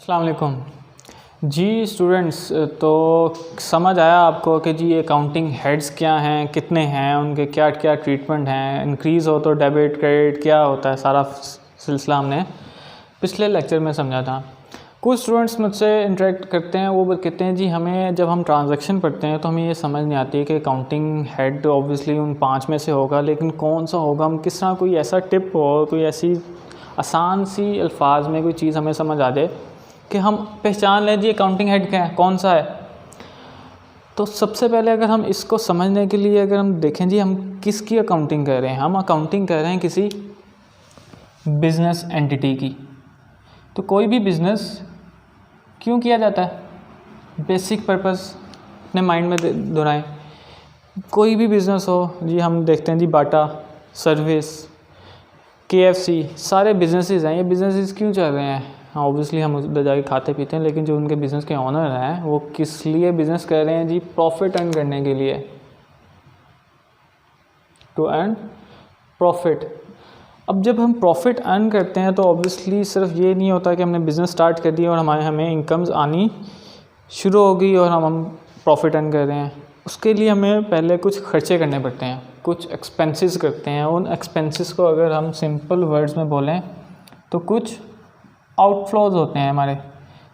अस्सलाम वालेकुम जी स्टूडेंट्स। तो समझ आया आपको कि जी अकाउंटिंग हेड्स क्या हैं, कितने हैं, उनके क्या क्या ट्रीटमेंट हैं, इंक्रीज़ हो तो डेबिट क्रेडिट क्या होता है, सारा सिलसिला हमने पिछले लेक्चर में समझा था। कुछ स्टूडेंट्स मुझसे इंटरेक्ट करते हैं, वो कहते हैं जी हमें जब हम ट्रांजैक्शन पढ़ते हैं तो हमें ये समझ नहीं आती है कि अकाउंटिंग हेड ऑब्वियसली उन 5 में से होगा, लेकिन कौन सा होगा, हम किस तरह कोई ऐसा टिप हो, कोई ऐसी आसान सी अल्फाज में कोई चीज़ हमें समझ आ जाए कि हम पहचान लें जी अकाउंटिंग हेड क्या है, कौन सा है। तो सबसे पहले अगर हम इसको समझने के लिए अगर हम देखें जी हम किसकी अकाउंटिंग कर रहे हैं, हम अकाउंटिंग कर रहे हैं किसी बिज़नेस एंटिटी की। तो कोई भी बिज़नेस क्यों किया जाता है, बेसिक पर्पस अपने माइंड में दोहराएं। कोई भी बिज़नेस हो जी, हम देखते हैं जी बाटा, सर्विस, KFC, सारे बिजनेसेस हैं। ये बिजनेसेस क्यों चल रहे हैं? हाँ ऑब्वियसली हम उधर जाके खाते पीते हैं, लेकिन जो उनके बिज़नेस के ऑनर हैं वो किस लिए बिज़नेस कर रहे हैं जी? प्रॉफिट अर्न करने के लिए, टू अर्न प्रॉफिट। अब जब हम प्रॉफिट अर्न करते हैं तो ऑब्वियसली सिर्फ ये नहीं होता कि हमने बिज़नेस स्टार्ट कर दिया और हमें इनकम्स आनी शुरू हो गई और हम प्रॉफिट अर्न कर रहे हैं। उसके लिए हमें पहले कुछ खर्चे करने पड़ते हैं, कुछ एक्सपेंसेस करते हैं। उन एक्सपेंसेस को अगर हम सिंपल वर्ड्स में बोलें तो कुछ आउटफ्लोज होते हैं हमारे,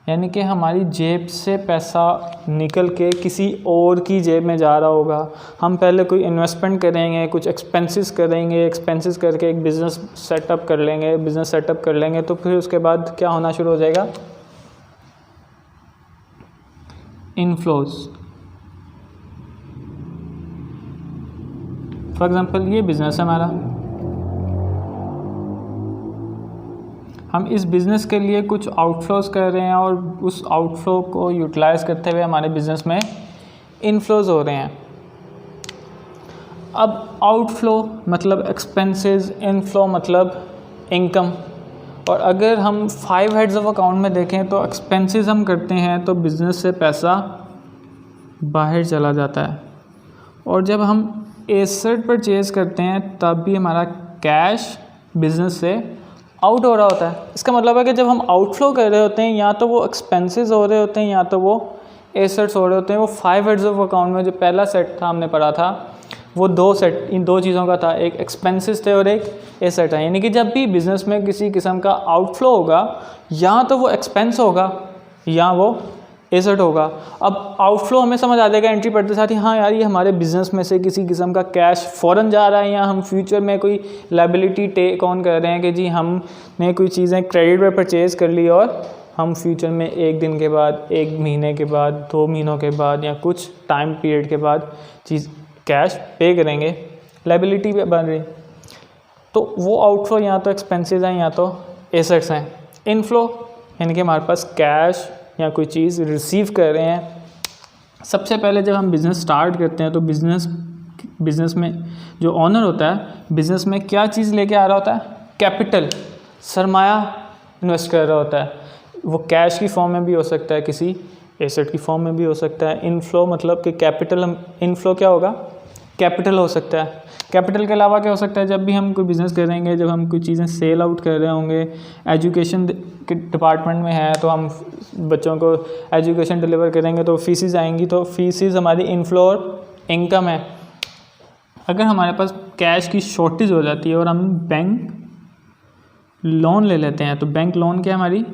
यानी कि हमारी जेब से पैसा निकल के किसी और की जेब में जा रहा होगा। हम पहले कोई इन्वेस्टमेंट करेंगे, कुछ एक्सपेंसेस करेंगे, एक्सपेंसेस करके एक बिज़नेस सेटअप कर लेंगे, बिज़नेस सेटअप कर लेंगे तो फिर उसके बाद क्या होना शुरू हो जाएगा? इनफ्लोज। फॉर एग्ज़ाम्पल ये बिज़नेस है हमारा, हम इस बिज़नेस के लिए कुछ आउटफ्लोज कर रहे हैं और उस आउटफ्लो को यूटिलाइज़ करते हुए हमारे बिज़नेस में इनफ्लोज हो रहे हैं। अब आउटफ्लो मतलब एक्सपेंसेस, इनफ्लो मतलब इनकम। और अगर हम 5 हेड्स ऑफ अकाउंट में देखें तो एक्सपेंसेस हम करते हैं तो बिज़नेस से पैसा बाहर चला जाता है, और जब हम एसेट परचेज करते हैं तब भी हमारा कैश बिज़नेस से आउट हो रहा होता है। इसका मतलब है कि जब हम आउटफ्लो कर रहे होते हैं या तो वो एक्सपेंसेस हो रहे होते हैं या तो वो एसेट्स हो रहे होते हैं। वो 5 हेड्स ऑफ अकाउंट में जो पहला सेट था हमने पढ़ा था वो 2 सेट इन 2 चीज़ों का था, एक एक्सपेंसेस थे और एक एसेट है। यानी कि जब भी बिज़नेस में किसी किस्म का आउटफ्लो होगा या तो वो एक्सपेंस होगा या वो एसेट होगा। अब आउटफ्लो हमें समझ आ जाएगा एंट्री पढ़ते साथ ही, हाँ यार ये हमारे बिज़नेस में से किसी किस्म का कैश फ़ौरन जा रहा है या हम फ्यूचर में कोई लायबिलिटी टेक ऑन कर रहे हैं कि जी हमने कोई चीज़ें क्रेडिट पे परचेज़ कर ली और हम फ्यूचर में 1 दिन के बाद, 1 महीने के बाद, 2 महीनों के बाद या कुछ टाइम पीरियड के बाद चीज़ कैश पे करेंगे, लायबिलिटी बन रही। तो वो आउटफ्लो या तो एक्सपेंसेस हैं या तो एसेट्स हैं। इनफ्लो यानी कि हमारे पास कैश या कोई चीज़ रिसीव कर रहे हैं। सबसे पहले जब हम बिज़नेस स्टार्ट करते हैं तो बिज़नेस में जो ऑनर होता है बिज़नेस में क्या चीज़ लेके आ रहा होता है? कैपिटल, सरमाया इन्वेस्ट कर रहा होता है। वो कैश की फॉर्म में भी हो सकता है, किसी एसेट की फॉर्म में भी हो सकता है। इनफ्लो मतलब कि कैपिटल, हम इनफ्लो क्या होगा? कैपिटल हो सकता है। कैपिटल के अलावा क्या हो सकता है? जब भी हम कोई बिज़नेस करेंगे, जब हम कोई चीज़ें सेल आउट कर रहे होंगे, एजुकेशन के डिपार्टमेंट में है तो हम बच्चों को एजुकेशन डिलीवर करेंगे तो फीसिस आएंगी, तो फीसिस हमारी इनफ्लो और इनकम है। अगर हमारे पास कैश की शॉर्टेज हो जाती है और हम बैंक लोन ले लेते हैं तो बैंक लोन क्या हमारी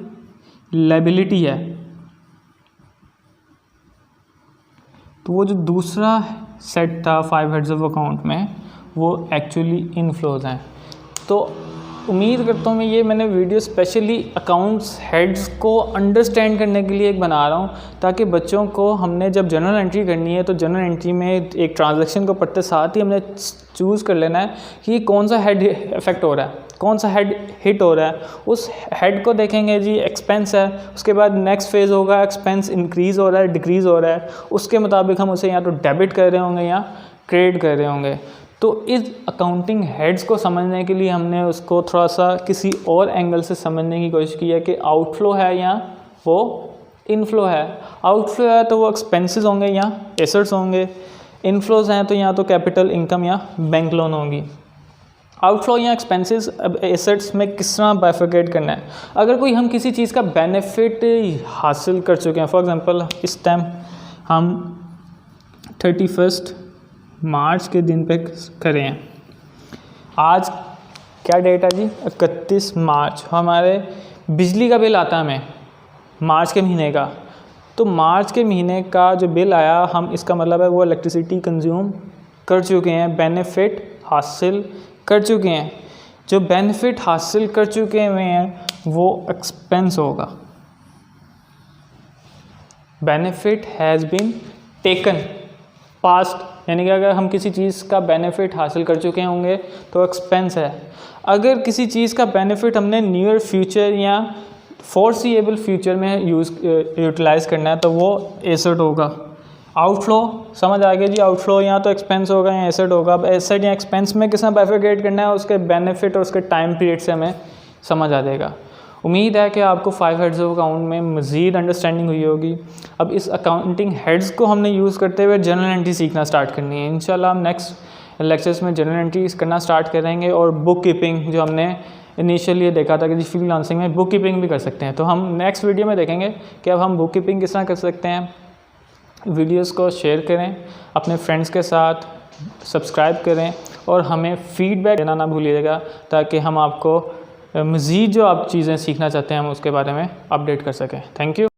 लायबिलिटी है। तो वो जो दूसरा सेट था 5 हेड्स ऑफ अकाउंट में वो एक्चुअली इनफ्लोज हैं। तो उम्मीद करता हूँ मैंने वीडियो स्पेशली अकाउंट्स हेड्स को अंडरस्टैंड करने के लिए एक बना रहा हूँ, ताकि बच्चों को हमने जब जनरल एंट्री करनी है तो जनरल एंट्री में एक ट्रांजैक्शन को पढ़ते साथ ही हमने चूज़ कर लेना है कि कौन सा हेड इफेक्ट हो रहा है, कौन सा हेड हिट हो रहा है। उस हेड को देखेंगे जी एक्सपेंस है, उसके बाद नेक्स्ट फेज़ होगा एक्सपेंस इंक्रीज़ हो रहा है, डिक्रीज़ हो रहा है, उसके मुताबिक हम उसे या तो डेबिट कर रहे होंगे या क्रेडिट कर रहे होंगे। तो इस अकाउंटिंग हेड्स को समझने के लिए हमने उसको थोड़ा सा किसी और एंगल से समझने की कोशिश की है कि आउटफ्लो है या वो इनफ्लो है। आउटफ्लो है तो वो एक्सपेंसेस होंगे या एसेट्स होंगे, इनफ्लोज हैं तो या तो कैपिटल, इनकम या बैंक लोन होंगी। आउटफ्लो या एक्सपेंसेस अब एसेट्स में किस तरह बाइफरकेट करना है। अगर कोई हम किसी चीज़ का बेनिफिट हासिल कर चुके हैं, फॉर एग्जांपल इस टाइम हम 31 मार्च के दिन पे करें हैं, आज क्या डेट है जी 31 मार्च, हमारे बिजली का बिल आता है हमें मार्च के महीने का, तो मार्च के महीने का जो बिल आया हम इसका मतलब है वो इलेक्ट्रिसिटी कंज्यूम कर चुके हैं, बेनिफिट हासिल कर चुके हैं। जो बेनिफिट हासिल कर चुके हुए हैं वो एक्सपेंस होगा। Benefit has been taken past, यानी कि अगर हम किसी चीज़ का बेनिफिट हासिल कर चुके होंगे तो एक्सपेंस है। अगर किसी चीज़ का बेनिफिट हमने नियर फ्यूचर या फोरसीएबल फ्यूचर में यूटिलाइज़ करना है तो वो एसेट होगा। आउटफ्लो समझ आ गया जी, आउटफ्लो या तो एक्सपेंस होगा या एसेट होगा। अब एसेट या एक्सपेंस में किस तरह बाइफरकेट करना है उसके बेनिफिट और उसके टाइम पीरियड से हमें समझ आ जाएगा। उम्मीद है कि आपको 5 हेड्स ऑफ अकाउंट में मज़ीद अंडरस्टैंडिंग हुई होगी। अब इस अकाउंटिंग हेड्स को हमने यूज़ करते हुए जनरल एंट्री सीखना स्टार्ट करनी है। इंशाल्लाह हम नेक्स्ट लेक्चर्स में जनरल एंट्रीज करना स्टार्ट करेंगे और बुक कीपिंग जो हमने इनिशियली ये देखा था कि फ्रीलांसिंग में बुक कीपिंग भी कर सकते हैं, तो हम नेक्स्ट वीडियो में देखेंगे कि अब हम बुक कीपिंग किस तरह कर सकते हैं। वीडियोस को शेयर करें अपने फ्रेंड्स के साथ, सब्सक्राइब करें और हमें फ़ीडबैक देना ना भूलिएगा ताकि हम आपको मज़ीद जो आप चीज़ें सीखना चाहते हैं हम उसके बारे में अपडेट कर सकें। Thank you.